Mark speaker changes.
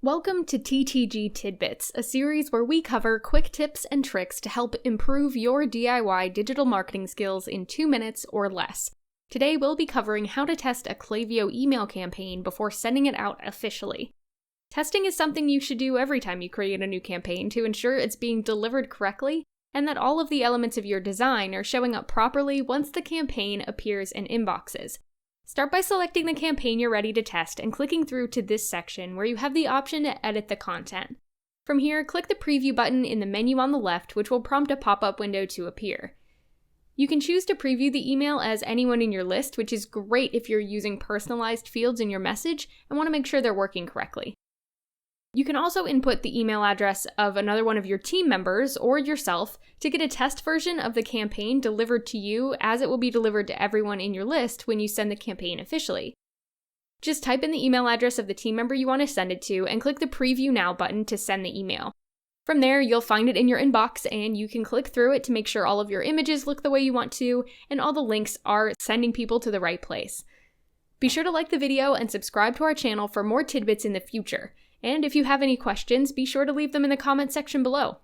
Speaker 1: Welcome to TTG Tidbits, a series where we cover quick tips and tricks to help improve your DIY digital marketing skills in 2 minutes or less. Today we'll be covering how to test a Klaviyo email campaign before sending it out officially. Testing is something you should do every time you create a new campaign to ensure it's being delivered correctly and that all of the elements of your design are showing up properly once the campaign appears in inboxes. Start by selecting the campaign you're ready to test and clicking through to this section where you have the option to edit the content. From here, click the preview button in the menu on the left, which will prompt a pop-up window to appear. You can choose to preview the email as anyone in your list, which is great if you're using personalized fields in your message and want to make sure they're working correctly. You can also input the email address of another one of your team members or yourself to get a test version of the campaign delivered to you as it will be delivered to everyone in your list when you send the campaign officially. Just type in the email address of the team member you want to send it to and click the Preview Now button to send the email. From there, you'll find it in your inbox and you can click through it to make sure all of your images look the way you want to and all the links are sending people to the right place. Be sure to like the video and subscribe to our channel for more tidbits in the future. And if you have any questions, be sure to leave them in the comment section below.